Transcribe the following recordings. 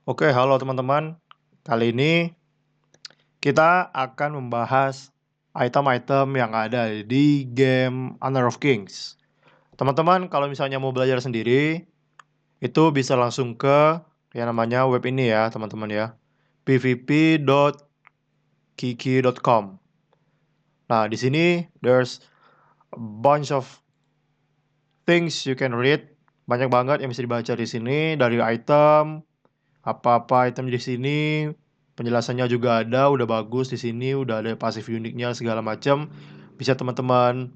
Oke, halo teman-teman. Kali ini kita akan membahas item-item yang ada di game Honor of Kings. Teman-teman, kalau misalnya mau belajar sendiri, itu bisa langsung ke yang namanya web ini ya, teman-teman ya. pvp.kiki.com. Nah, di sini there's a bunch of things you can read. Banyak banget yang bisa dibaca di sini dari item, apa-apa item di sini, penjelasannya juga ada, udah bagus di sini, udah ada pasif uniknya segala macam. Bisa teman-teman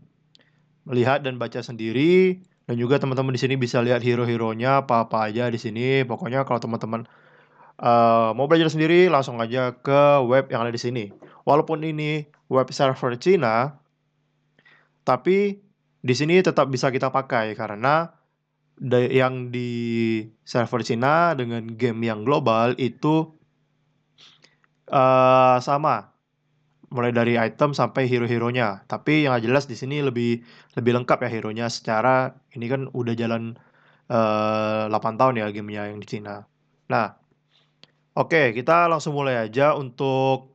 melihat dan baca sendiri, dan juga teman-teman di sini bisa lihat hero-heronya apa-apa aja di sini. Pokoknya kalau teman-teman mau belajar sendiri, langsung aja ke web yang ada di sini. Walaupun ini web server Cina, tapi di sini tetap bisa kita pakai karena yang di server Cina dengan game yang global itu sama, mulai dari item sampai hero-heronya. Tapi yang jelas di sini lebih lebih lengkap ya hero-nya secara ini kan udah jalan 8 tahun ya gamenya yang di Cina. Nah, oke, kita langsung mulai aja untuk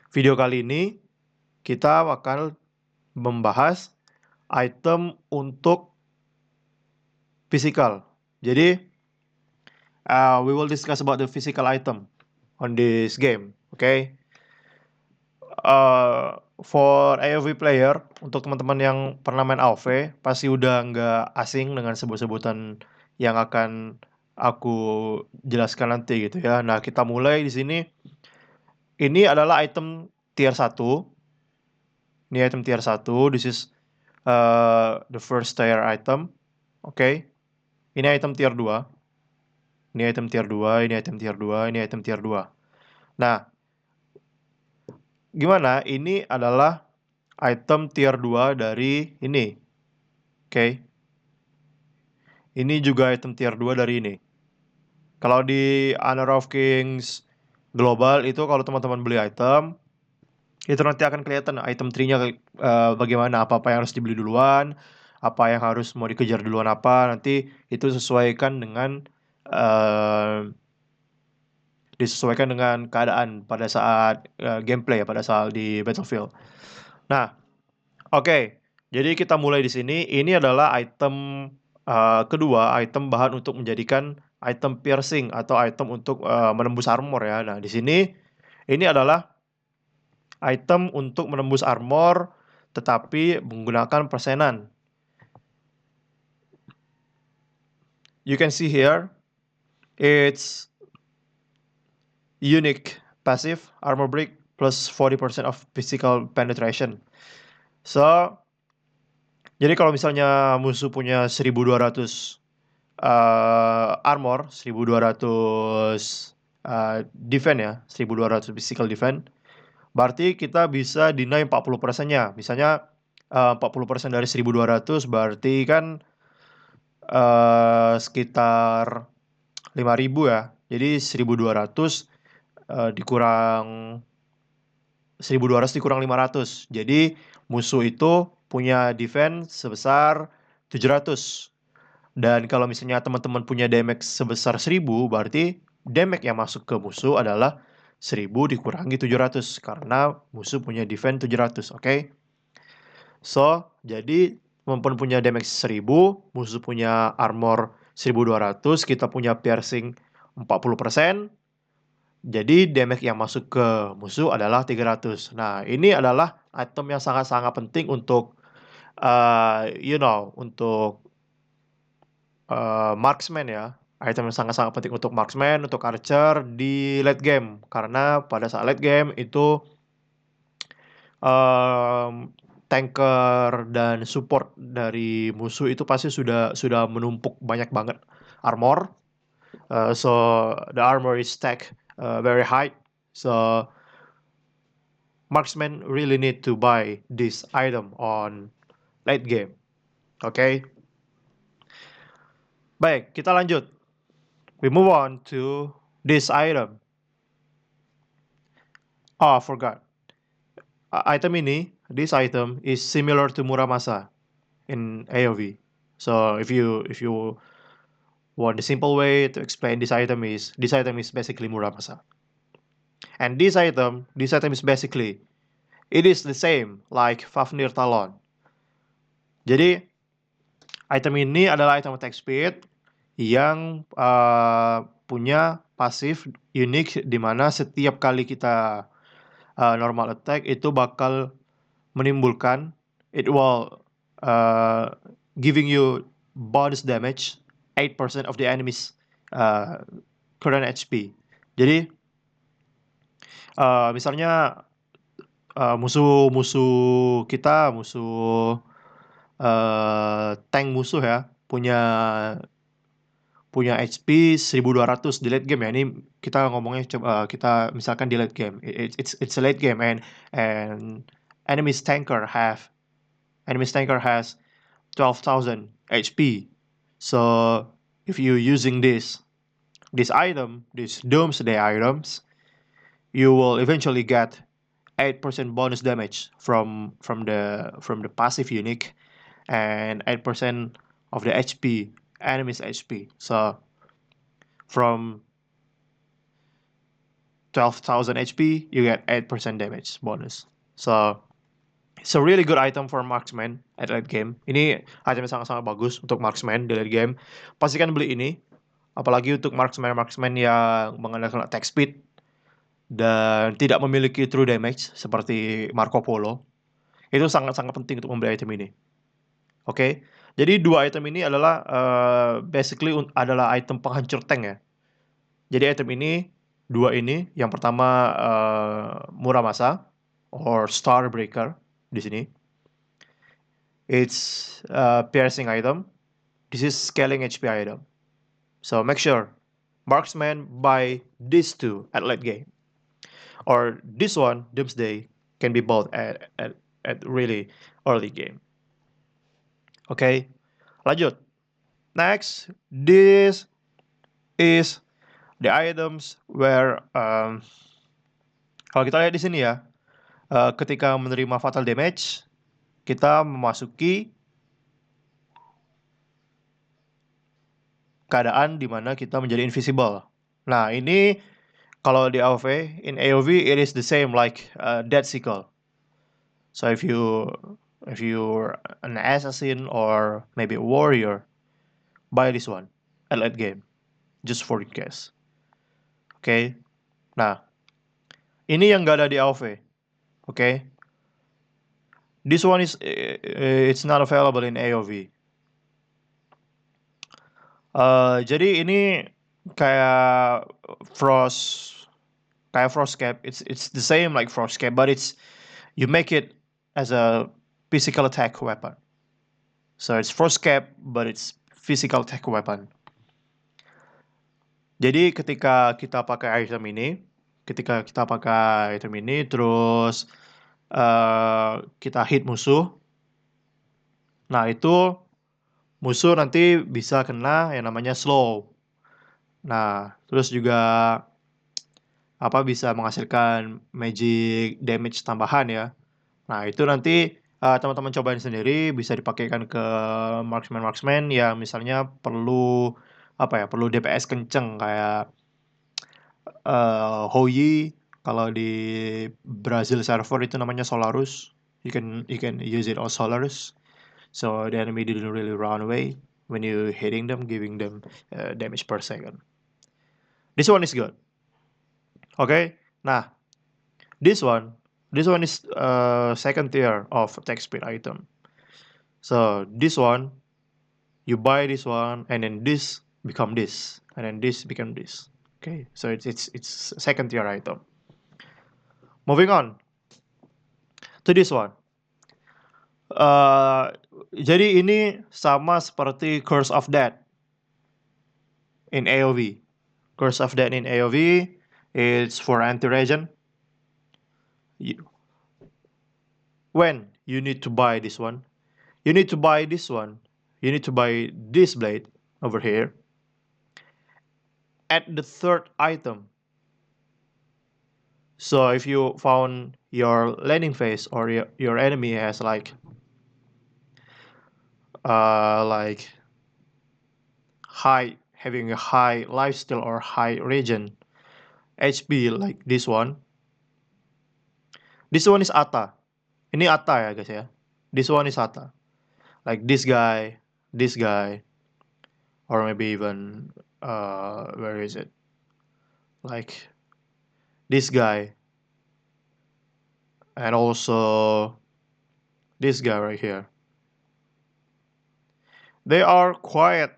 video kali ini. Kita bakal membahas item untuk physical. Jadi, we will discuss about the physical item on this game. Okay? For AoV player, untuk teman-teman yang pernah main AoV, pasti udah nggak asing dengan sebut-sebutan yang akan aku jelaskan nanti gitu ya. Nah, kita mulai di sini. Ini adalah item tier 1. Ini item tier 1. This is the first tier item. Oke. Ini item tier 2. Ini item tier 2, ini item tier 2, ini item tier 2. Nah, gimana? Ini adalah item tier 2 dari ini. Oke. Ini juga item tier 2 dari ini. Kalau di Honor of Kings Global itu kalau teman-teman beli item, itu nanti akan kelihatan item tree-nya bagaimana, apa-apa yang harus dibeli duluan, apa yang harus mau dikejar duluan apa, nanti itu uh, disesuaikan dengan keadaan pada saat gameplay ya, pada saat di battlefield. Nah, oke. Jadi kita mulai di sini. Ini adalah item kedua, item bahan untuk menjadikan item piercing atau item untuk menembus armor ya. Nah, di sini ini adalah item untuk menembus armor tetapi menggunakan persenan. You can see here it's unique passive armor break plus 40% of physical penetration. So, jadi kalau misalnya musuh punya 1200 armor, 1200 defense ya, 1200 physical defense, berarti kita bisa deny 40%-nya. Misalnya 40% dari 1200 berarti kan sekitar 5000 ya. Jadi 1200 dikurang 1200 dikurang 500. Jadi musuh itu punya defense sebesar 700. Dan kalau misalnya teman-teman punya damage sebesar 1000, berarti damage yang masuk ke musuh adalah 1000 dikurangi 700 karena musuh punya defense 700, oke? So, jadi teman-teman punya damage 1000, musuh punya armor 1200, kita punya piercing 40%, jadi damage yang masuk ke musuh adalah 300. Nah, ini adalah item yang sangat-sangat penting untuk untuk marksman ya. Item yang sangat-sangat penting untuk marksman, untuk archer di late game. Karena pada saat late game itu tanker dan support dari musuh itu pasti sudah menumpuk banyak banget armor. So the armor is stacked very high. So marksman really need to buy this item on late game. Oke. Okay? Baik, kita lanjut. We move on to this item. Oh, I forgot. Item ini, this item is similar to Muramasa in AoV. So if you One the simple way to explain this item is basically Muramasa. And this item is basically it is the same like Fafnir Talon. Jadi item ini adalah item attack speed yang punya pasif unik di mana setiap kali kita normal attack itu bakal menimbulkan it will giving you bonus damage 8% of the enemy's current HP. Jadi misalnya musuh kita tank musuh ya punya HP 1200 di late game ya. Ini kita ngomongnya kita misalkan di late game. It's a late game and enemy's tanker has 12,000 HP. So if you using this item, these Doomsday items, you will eventually get 8% bonus damage from the passive unique and 8% of the HP, enemy's HP. So from 12,000 HP, you get 8% damage bonus. So it's a really good item for marksman at late game. Ini item yang sangat-sangat bagus untuk marksman di late game. Pastikan beli ini, apalagi untuk marksman yang mengandalkan attack speed dan tidak memiliki true damage seperti Marco Polo. Itu sangat-sangat penting untuk membeli item ini. Oke, jadi dua item ini adalah basically adalah item penghancur tank ya. Jadi item ini, dua ini, yang pertama Muramasa or Starbreaker di sini. It's piercing item. This is scaling HP item. So make sure marksman buy these two at late game. Or this one, Doomsday, can be bought at really early game. Okay, lanjut. Next, this is the items where kalau kita lihat di sini ya, ketika menerima fatal damage, kita memasuki keadaan di mana kita menjadi invisible. Nah, ini kalau di AoV, in AoV it is the same like Dead Sickle. So if you're an assassin or maybe a warrior, buy this one at late game, just for in case. Okay. Nah, ini yang gak ada di AoV. Okay. This one is it's not available in AoV. Jadi ini kayak Frostcape. It's the same like Frostcape, but you make it as a physical attack weapon. So it's Frostcape, but it's physical attack weapon. Jadi ketika kita pakai item ini, terus kita hit musuh, nah itu musuh nanti bisa kena yang namanya slow. Nah, terus juga bisa menghasilkan magic damage tambahan ya. Nah, itu nanti teman-teman cobain sendiri, bisa dipakaikan ke marksman yang misalnya perlu DPS kenceng kayak Hoyi. Kalau di Brazil server itu namanya Solarus. You can use it on Solarus. So the enemy didn't really run away when you hitting them, giving them damage per second. This one is good. Okay, nah this one is second tier of attack speed item. So this one, you buy this one, and then this become this, and then this become this. Okay, so it's second tier item. Moving on to this one. Jadi ini sama seperti Curse of Death in AoV. Curse of Death in AoV, it's for anti-regen. When you need to buy this one, you need to buy this blade over here at the third item. So if you found your landing phase or your enemy has like high having a high lifesteal or high regen HP like this one. This one is Atta. Ini Atta ya guys ya. This one is Atta. Like this guy, or maybe even where is it? Like this guy, and also this guy right here. They are quite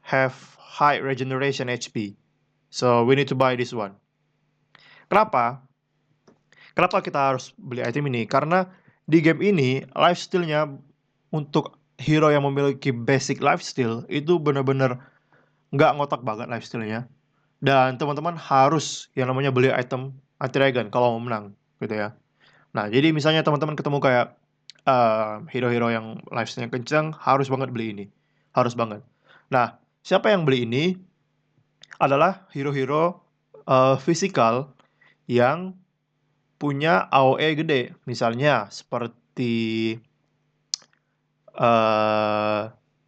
have high regeneration HP. So we need to buy this one. Kenapa? Kenapa kita harus beli item ini? Karena di game ini lifesteal-nya untuk hero yang memiliki basic lifesteal itu benar-benar nggak ngotak banget lifesteal-nya. Dan teman-teman harus yang namanya beli item anti-regen kalau mau menang gitu ya. Nah, jadi misalnya teman-teman ketemu kayak hero-hero yang lifesteal-nya kencang, harus banget beli ini. Harus banget. Nah, siapa yang beli ini adalah hero-hero fisikal yang punya AOE gede. Misalnya seperti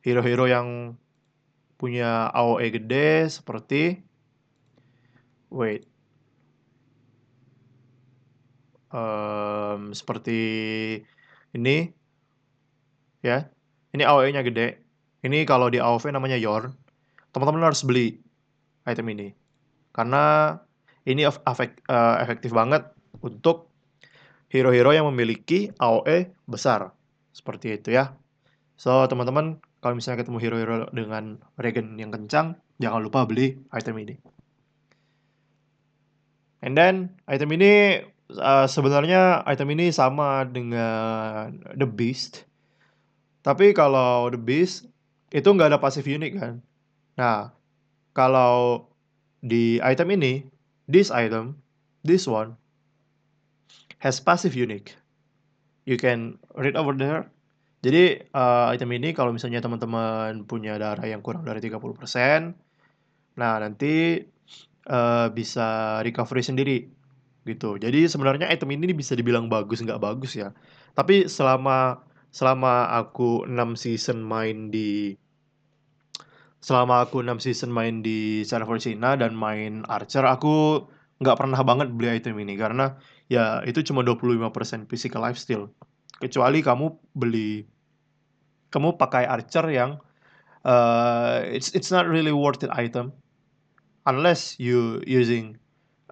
hero-hero yang punya AOE gede seperti seperti ini ya. Ini AOE-nya gede. Ini kalau di AOV namanya Yorn. Teman-teman harus beli item ini. Karena ini efektif banget untuk hero-hero yang memiliki AOE besar. Seperti itu ya. So, teman-teman, kalau misalnya ketemu hero-hero dengan regen yang kencang, jangan lupa beli item ini. And then, item ini sebenarnya item ini sama dengan The Beast. Tapi kalau The Beast, itu nggak ada pasif unik kan. Nah, kalau di item ini, this one, has passive unique. You can read over there. Jadi item ini kalau misalnya teman-teman punya darah yang kurang dari 30%, nah nanti bisa recovery sendiri gitu. Jadi sebenarnya item ini bisa dibilang bagus nggak bagus ya. Tapi selama aku 6 season main di server Cina dan main Archer, aku nggak pernah banget beli item ini karena ya itu cuma 25% physical lifesteal. Kecuali kamu pakai Archer yang it's not really worth it item unless you using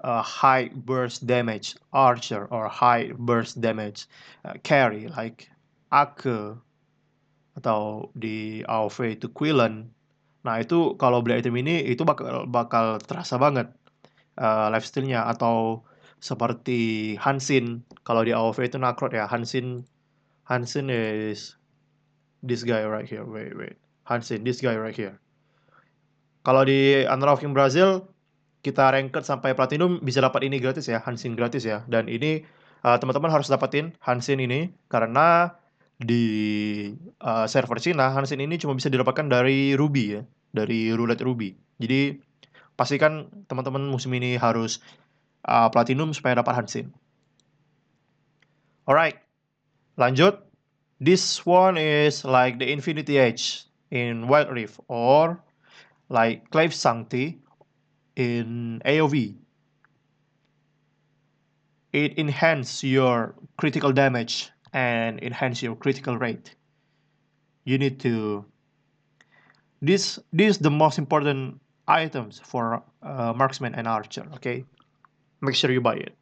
high burst damage Archer or high burst damage carry like Ake atau di AoV itu Quillen. Nah, itu kalau beli item ini itu bakal terasa banget lifesteal-nya, atau seperti Hansin. Kalau di AoV itu Nakrot ya. Hansin is this guy right here. Wait. Hansin, this guy right here. Kalau di Unravel King Brazil kita ranked sampai platinum bisa dapat ini gratis ya, Hansin gratis ya. Dan ini teman-teman harus dapatin Hansin ini karena di server Cina Hansin ini cuma bisa didapatkan dari Ruby ya, dari roulette Ruby. Jadi pastikan teman-teman musim ini harus platinum supaya dapat Hansin. Alright, lanjut. This one is like the Infinity Edge in Wild Rift or like Clave Sancti in AoV. It enhances your critical damage and enhance your critical rate. You need to this is the most important items for marksman and archer, okay? Make sure you buy it.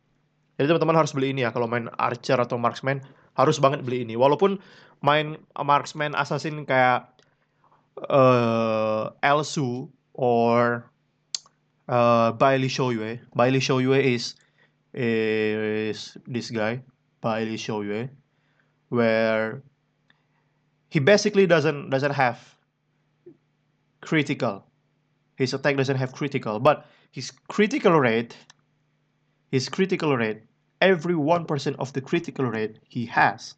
Jadi teman-teman harus beli ini ya kalau main archer atau marksman, harus banget beli ini. Walaupun main marksman assassin kayak Elsu or Bailey Shoyue. Bailey Shoyue is this guy, Bailey Shoyue, where he basically doesn't have critical. His attack doesn't have critical, but his critical rate, every 1% of the critical rate he has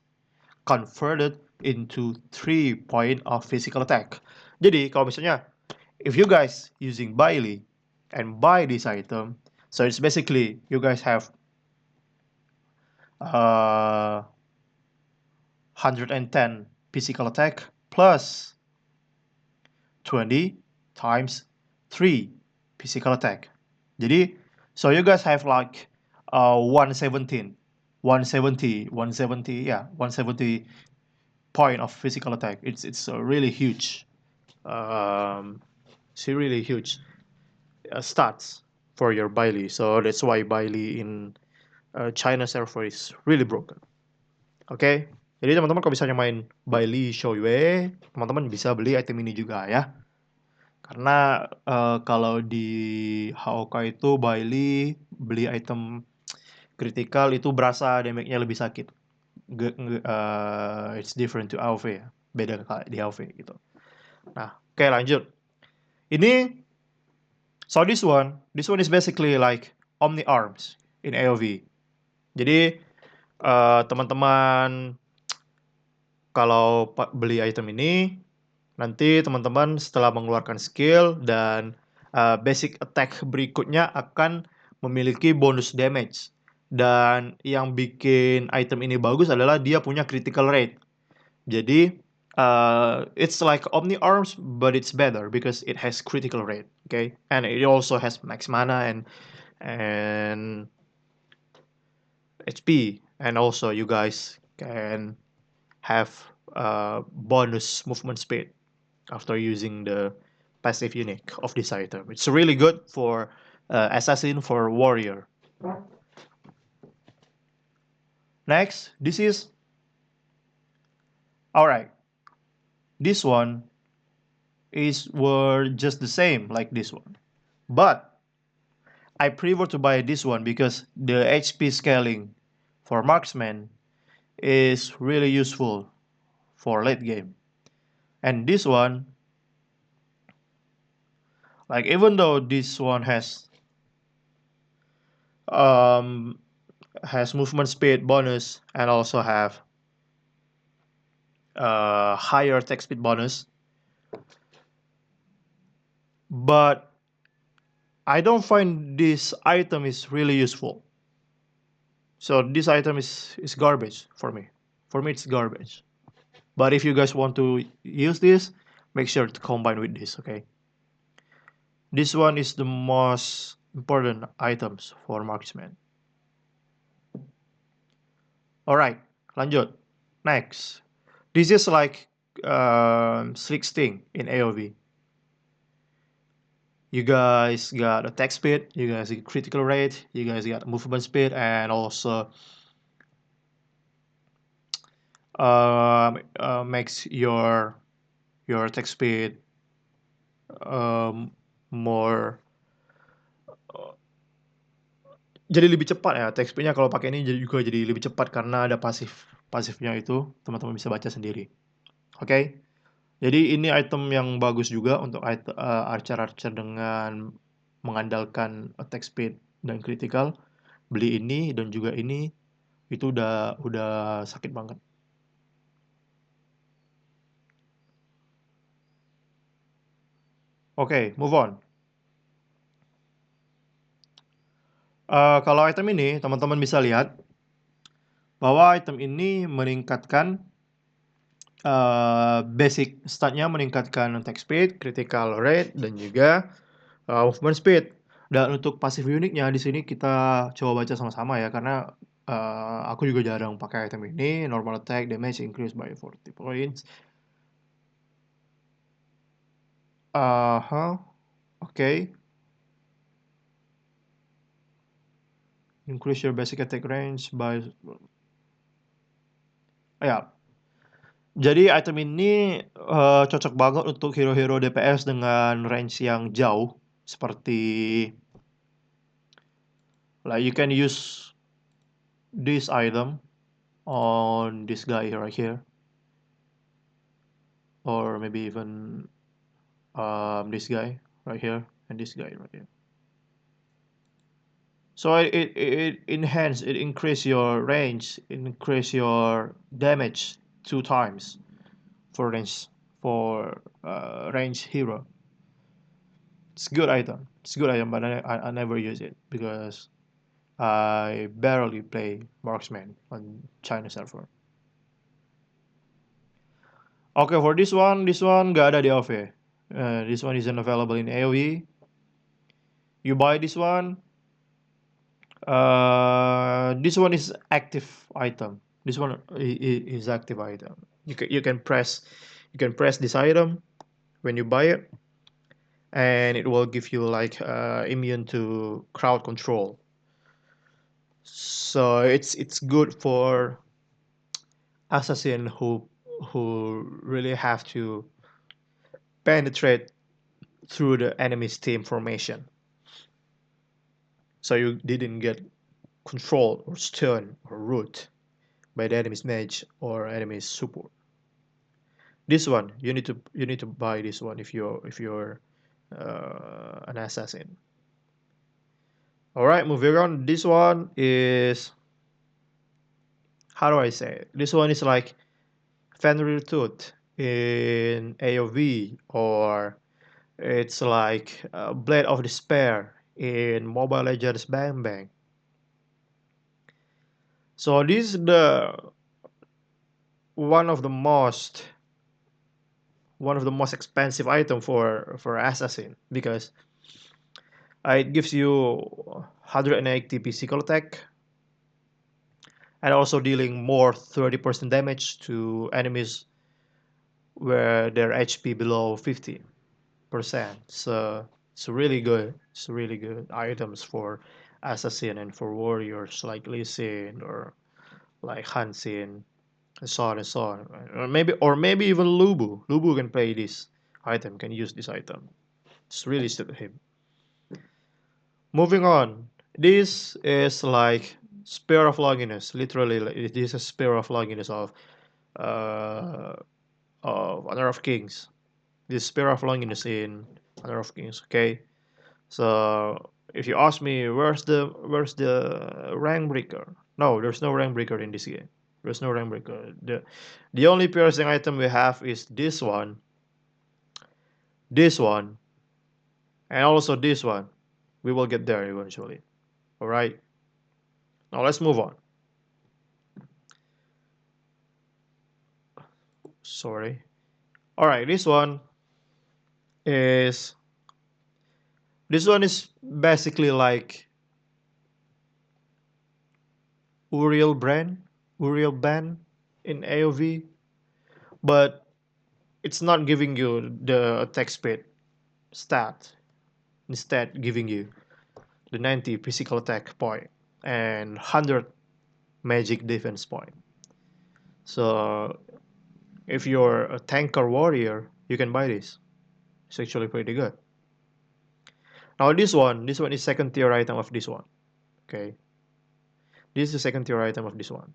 converted into 3 point of physical attack. Jadi kalau misalnya if you guys using Bailey and buy this item, so it's basically you guys have 110 physical attack plus 20 times 3 physical attack. Jadi, so you guys have like 117, 170 point of physical attack. It's really huge. It's really huge stats for your Bailey. So that's why Bailey in China server is really broken. Oke, jadi teman-teman kalau misalnya main Bailey Shoyue, teman-teman bisa beli item ini juga ya. Karena kalau di HOK itu Bailey beli item critical itu berasa damage-nya lebih sakit. It's different to AoV ya. Beda di AoV gitu. Nah, oke lanjut. So this one is basically like Omni Arms in AoV. Jadi teman-teman kalau beli item ini, nanti teman-teman setelah mengeluarkan skill dan basic attack berikutnya akan memiliki bonus damage. Dan yang bikin item ini bagus adalah dia punya critical rate. Jadi it's like Omni Arms, but it's better because it has critical rate, okay? And it also has max mana and HP, and also you guys can have bonus movement speed after using the passive unique of this item. It's really good for assassin, for warrior. Next, this is alright. This one were just the same like this one, but I prefer to buy this one because the HP scaling for marksman is really useful for late game. And this one, like even though this one has movement speed bonus and also have higher attack speed bonus, but I don't find this item is really useful. So this item is garbage for me. For me, it's garbage. But if you guys want to use this, make sure to combine with this, okay? This one is the most important items for marksman. Alright, lanjut. Next. This is like Slick Sting in AoV. You guys got attack speed, you guys get critical rate, you guys got movement speed, and also makes your attack speed more jadi lebih cepat ya. Attack speednya kalau pakai ini juga jadi lebih cepat karena ada pasifnya itu, teman-teman bisa baca sendiri. Oke. Jadi ini item yang bagus juga untuk archer-archer dengan mengandalkan attack speed dan critical. Beli ini dan juga ini itu udah sakit banget. Oke, move on. Kalau item ini teman-teman bisa lihat bahwa item ini meningkatkan basic statnya, meningkatkan attack speed, critical rate, dan juga movement speed. Dan untuk pasif uniknya di sini kita coba baca sama-sama ya, karena aku juga jarang pakai item ini. Normal attack damage increased by 40 points. Okay. Increase your basic attack range by ya. Jadi item ini cocok banget untuk hero-hero DPS dengan range yang jauh, seperti like you can use this item on this guy right here, or maybe even this guy right here and this guy right here. So it increase your range, increase your damage 2 times for range hero. It's good item. But I never use it because I barely play marksman on China server. Okay, for this one nggak ada di AoV. This one isn't available in AoE. You buy this one. This one is active item. This one is active item. You can press this item when you buy it, and it will give you like immune to crowd control. So it's good for assassin who really have to penetrate through the enemy's team formation. So you didn't get controlled or stunned or root by the enemy's mage or enemy's support. This one you need to buy this one if you're an assassin. All right, moving on. This one is, how do I say it? This one is like Fenrir Tooth in AoV, or it's like Blade of Despair in Mobile Legends Bang Bang. So this is the one of the most one of the most expensive item for assassin, because it gives you 180 physical attack and also dealing more 30% damage to enemies where their HP below 50%. So it's really good items for assassin and for warriors like Lee Sin or like Han Xin, and so on and so on. Or maybe even Lubu. Lubu can play this item, can use this item. It's really suit him. Moving on. This is like Spear of Longinus. Literally, this is Spear of Longinus uh, of Honor of Kings. This Spear of Longinus in Honor of Kings. Okay. So if you ask me, where's the rank breaker? No, there's no rank breaker in this game. There's no rank breaker. The only piercing item we have is this one, and also this one. We will get there eventually. All right. Now let's move on. Sorry. All right. Is this one is basically like Uriel brand, Uriel ban in AoV, but it's not giving you the attack speed stat. Instead, giving you the 90 physical attack point and 100 magic defense point. So if you're a tanker warrior, you can buy this. It's actually pretty good. Now this one is second tier item of this one. Okay, this is the second tier item of this one.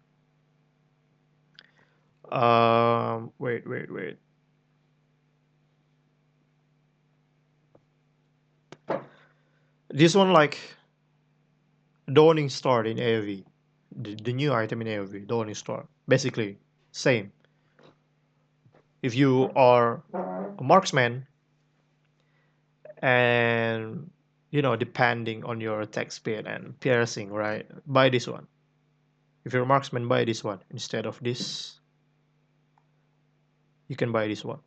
Wait. This one like Dawning Star in AoV. The new item in AoV, Dawning Star. Basically, same. If you are a marksman and depending on your attack speed and piercing, right? Buy this one. If you're a marksman, buy this one instead of this. You can buy this one.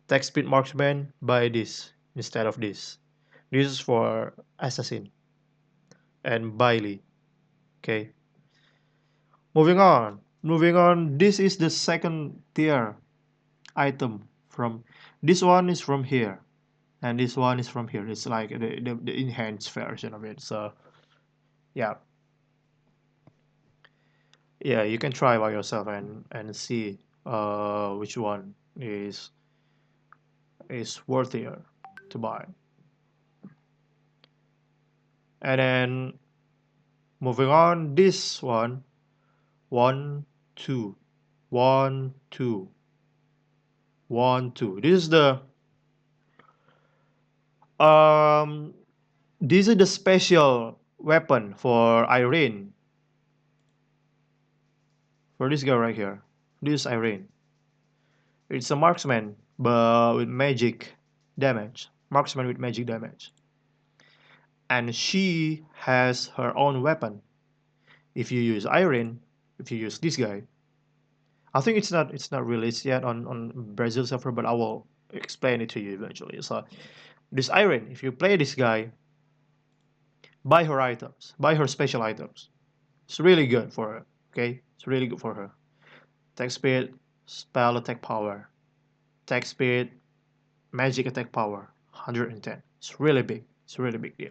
Attack speed marksman, buy this instead of this. This is for assassin and Bailey. Okay. Moving on. This is the second tier item from. This one is from here, and this one is from here. It's like the enhanced version of it. So yeah, yeah, you can try by yourself and see which one is worthier to buy. And then moving on, this one, two, 1, 2, 1, 2. Um this is the special weapon for Irene. For this guy right here. This is Irene. It's a marksman, but with magic damage. Marksman with magic damage. And she has her own weapon. If you use Irene, if you use this guy, I think it's not released yet on Brazil server, but explain it to you eventually. So this Irene, if you play this guy, buy her items, buy her special items. It's really good for her. Okay, it's really good for her. Attack speed, spell attack power, attack speed, magic attack power, 110. It's really big. It's a really big deal.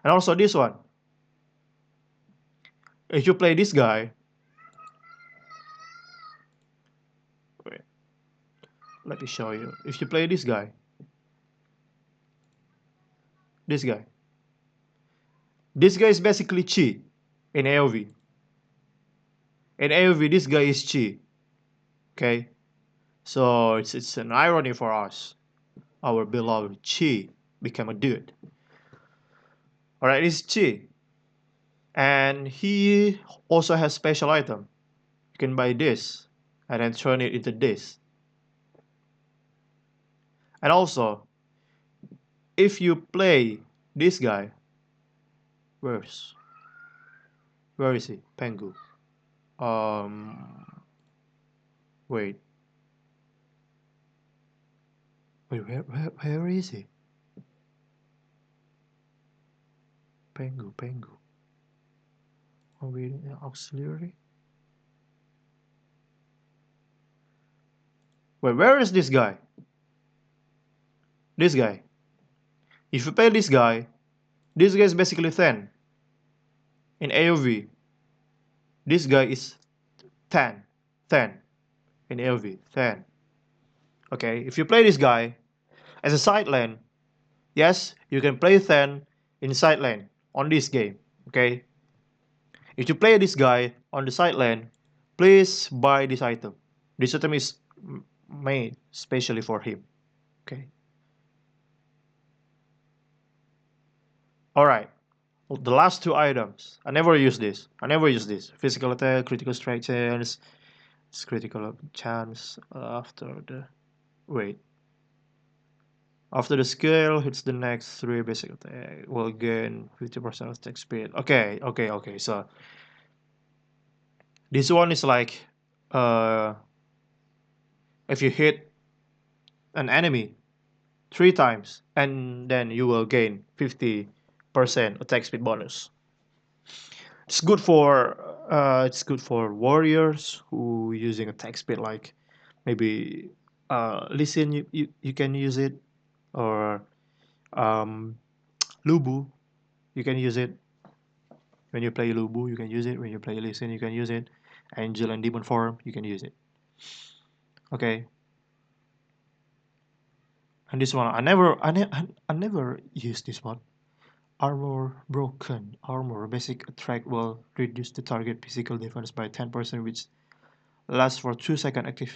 And also this one. If you play this guy, wait, let me show you. If you play this guy, this guy is basically Chi in AoV. In AoV, this guy is Chi. Okay, so it's an irony for us. Our beloved Chi became a dude. All right, it's Chi, and he also has special item. You can buy this and then turn it into this. And also, if you play this guy, where is he? Pengu. Wait. Where is he? Pengu. Are we in auxiliary? Wait, where is this guy? This guy. If you play this guy is basically Then. In AoV, this guy is Then. In AoV, Then. Okay, if you play this guy as a side lane, yes, you can play Then in side lane on this game. Okay, if you play this guy on the side lane, please buy this item. This item is made specially for him. Okay. All right. The last two items. I never use this. Physical attack, critical strike chance. It's critical chance after the wait. After the skill hits the next 3 basic attack, will gain 50% attack speed. Okay. So this one is like if you hit an enemy 3 times, and then you will gain 50% attack speed bonus. It's good for warriors who using attack speed, like maybe Lee Sin, you can use it, or Lu Bu, you can use it. When you play Lu Bu, you can use it. When you play Lee Sin, you can use it. Angel and Demon form, you can use it. Okay. And this one, I never use this one. Armor broken. Armor basic attack will reduce the target physical defense by 10%, which lasts for 2 seconds active.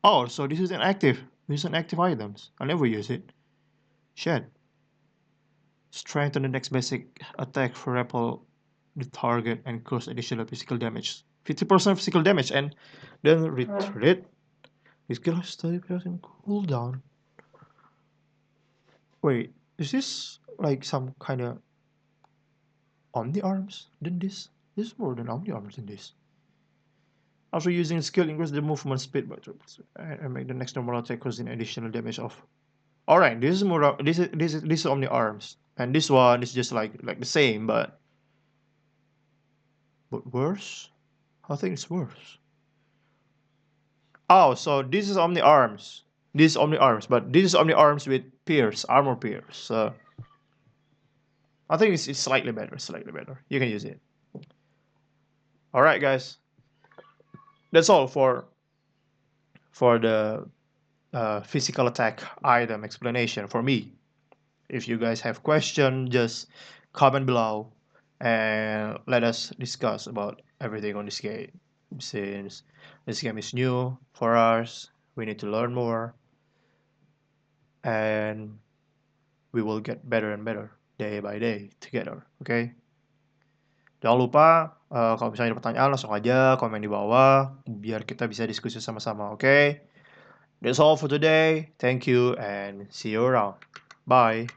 Oh, so this is an active. This is an active items. I never use it. Shit. Strengthen the next basic attack for repel the target and cause additional physical damage. 50% physical damage, and then retreat. This skill has 30% cooldown. Wait, is this like some kind of Omni Arms than this? This is more than Omni Arms than this. After using skill, increase the movement speed by 2%, and make the next normal attack causing additional damage of. Alright, this is more. This is Omni Arms, and this one is just like the same, but worse. I think it's worse. Oh, so this is Omni Arms. This is Omni Arms, but this is Omni Arms with pierce, armor pierce. So I think it's slightly better. You can use it. All right, guys. That's all for the physical attack item explanation for me. If you guys have questions, just comment below and let us discuss about everything on this game. Since this game is new for us, we need to learn more, and we will get better and better day by day together. Okay? Jangan lupa kalau misalnya ada pertanyaan langsung aja komen di bawah biar kita bisa diskusi sama-sama. Okay? That's all for today. Thank you and see you around. Bye.